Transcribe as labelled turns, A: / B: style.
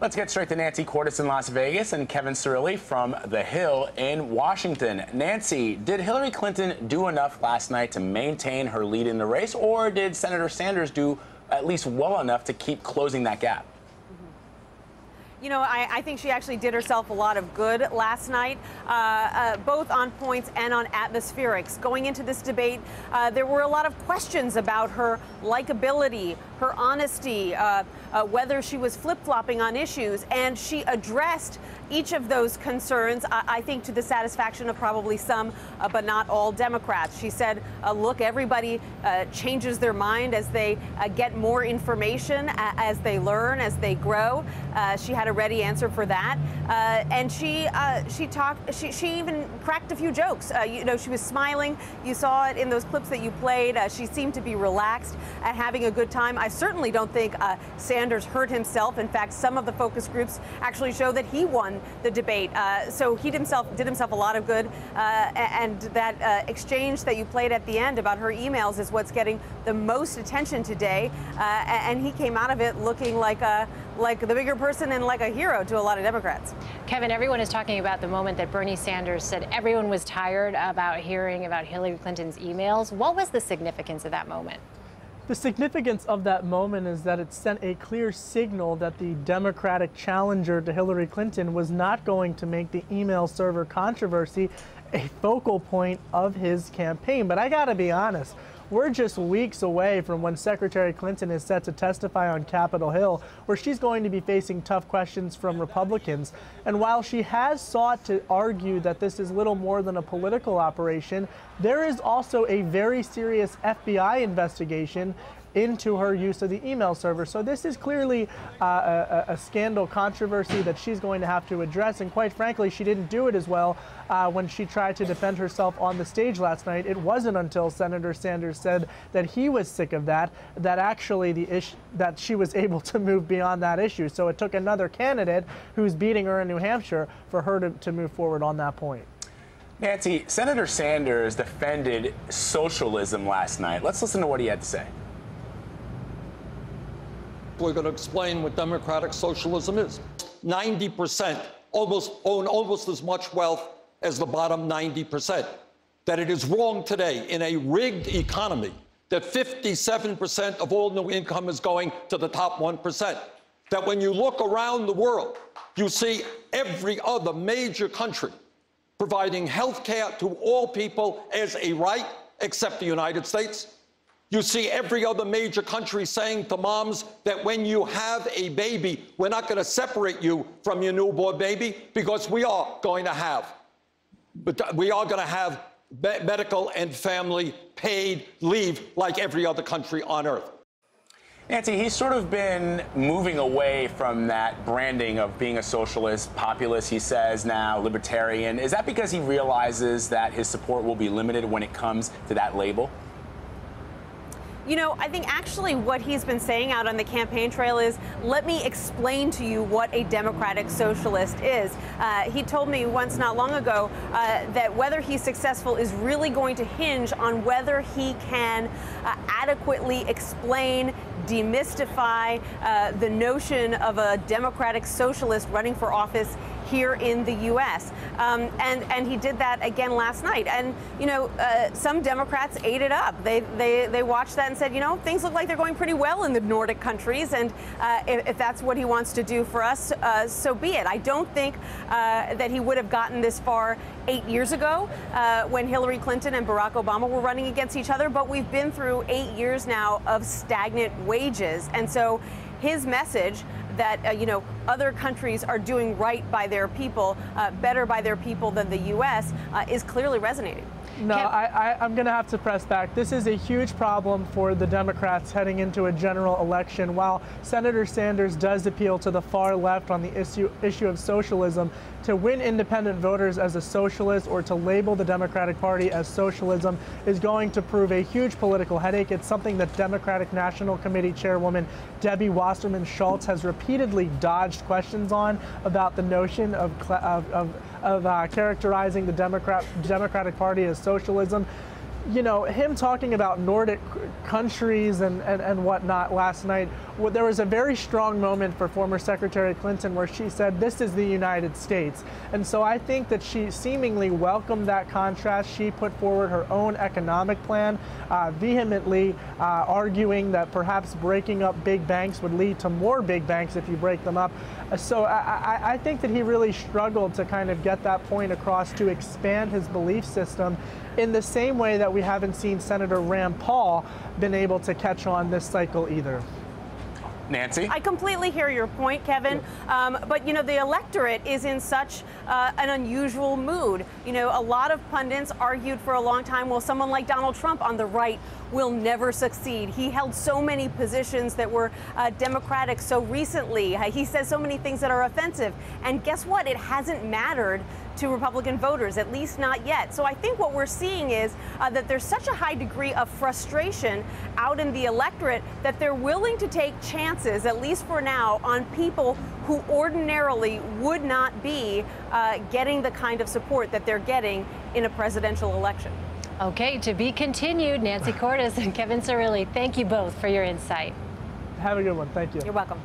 A: Let's get straight to Nancy Cordes in Las Vegas and Kevin Cirilli from The Hill in Washington. Nancy, did Hillary Clinton do enough last night to maintain her lead in the race, or did Senator Sanders do at least well enough to keep closing that gap?
B: You know, I think she actually did herself a lot of good last night, both on points and on atmospherics. Going into this debate, there were a lot of questions about her likability, her honesty, whether she was flip-flopping on issues, and she addressed each of those concerns, I think, to the satisfaction of probably some, but not all Democrats. She said, look, everybody changes their mind as they get more information, as they learn, as they grow. She had a ready answer for that, and she even cracked a few jokes. You know, she was smiling. You saw it in those clips that you played. She seemed to be relaxed and having a good time. I certainly don't think Sanders hurt himself. In fact, some of the focus groups actually show that he won the debate. So he did himself a lot of good. And that exchange that you played at the end about her emails is what's getting the most attention today. And he came out of it looking like the bigger person and like a hero to a lot of Democrats.
C: Kevin, everyone is talking about the moment that Bernie Sanders said everyone was tired about hearing about Hillary Clinton's emails. What was the significance of that moment?
D: The significance of that moment is that it sent a clear signal that the Democratic challenger to Hillary Clinton was not going to make the email server controversy a focal point of his campaign. But I gotta be honest, we're just weeks away from when Secretary Clinton is set to testify on Capitol Hill, where she's going to be facing tough questions from Republicans. And while she has sought to argue that this is little more than a political operation, there is also a very serious FBI investigation into her use of the email server. So this is clearly a scandal controversy that she's going to have to address. And quite frankly, she didn't do it as well when she tried to defend herself on the stage last night. It wasn't until Senator Sanders said that he was sick of that actually that she was able to move beyond that issue. So it took another candidate who's beating her in New Hampshire for her to move forward on that point.
A: Nancy, Senator Sanders defended socialism last night. Let's listen to what he had to say.
E: We're going to explain what democratic socialism is. 90% own almost as much wealth as the bottom 90%. That it is wrong today in a rigged economy that 57% of all new income is going to the top 1%. That when you look around the world, you see every other major country providing health care to all people as a right, except the United States. You see every other major country saying to moms that when you have a baby, we're not going to separate you from your newborn baby because we are going to have medical and family paid leave like every other country on earth.
A: Nancy, he's sort of been moving away from that branding of being a socialist, populist, he says now, libertarian. Is that because he realizes that his support will be limited when it comes to that label?
B: You know, I think actually what he's been saying out on the campaign trail is, let me explain to you what a democratic socialist is. He told me once not long ago that whether he's successful is really going to hinge on whether he can adequately explain, demystify the notion of a democratic socialist running for office here in the U.S. And he did that again last night. And, you know, some Democrats ate it up. They watched that and said, you know, things look like they're going pretty well in the Nordic countries. And if that's what he wants to do for us, so be it. I don't think that he would have gotten this far 8 years ago when Hillary Clinton and Barack Obama were running against each other. But we've been through 8 years now of stagnant wages. And so his message that, you know, other countries are doing right by their people, better by their people than the U.S., is clearly resonating.
D: No, I'm going to have to press back. This is a huge problem for the Democrats heading into a general election. While Senator Sanders does appeal to the far left on the issue of socialism, to win independent voters as a socialist or to label the Democratic Party as socialism is going to prove a huge political headache. It's something that Democratic National Committee Chairwoman Debbie Wasserman Schultz has repeatedly dodged questions on about the notion of characterizing the Democratic Party as socialism. you know, him talking about Nordic countries and whatnot last night, there was a very strong moment for former Secretary Clinton where she said, this is the United States. And so I think that she seemingly welcomed that contrast. She put forward her own economic plan, vehemently arguing that perhaps breaking up big banks would lead to more big banks if you break them up. So I think that he really struggled to kind of get that point across, to expand his belief system in the same way that we haven't seen Senator Rand Paul been able to catch on this cycle either.
A: Nancy?
B: I completely hear your point, Kevin. But, you know, the electorate is in such an unusual mood. You know, a lot of pundits argued for a long time, well, someone like Donald Trump on the right will never succeed. He held so many positions that were Democratic so recently. He says so many things that are offensive. And guess what? It hasn't mattered to Republican voters, at least not yet. So I think what we're seeing is that there's such a high degree of frustration out in the electorate that they're willing to take chances, at least for now, on people who ordinarily would not be getting the kind of support that they're getting in a presidential election.
C: Okay, to be continued. Nancy Cordes and Kevin Cirilli, thank you both for your insight.
D: Have a good one. Thank you.
B: You're welcome.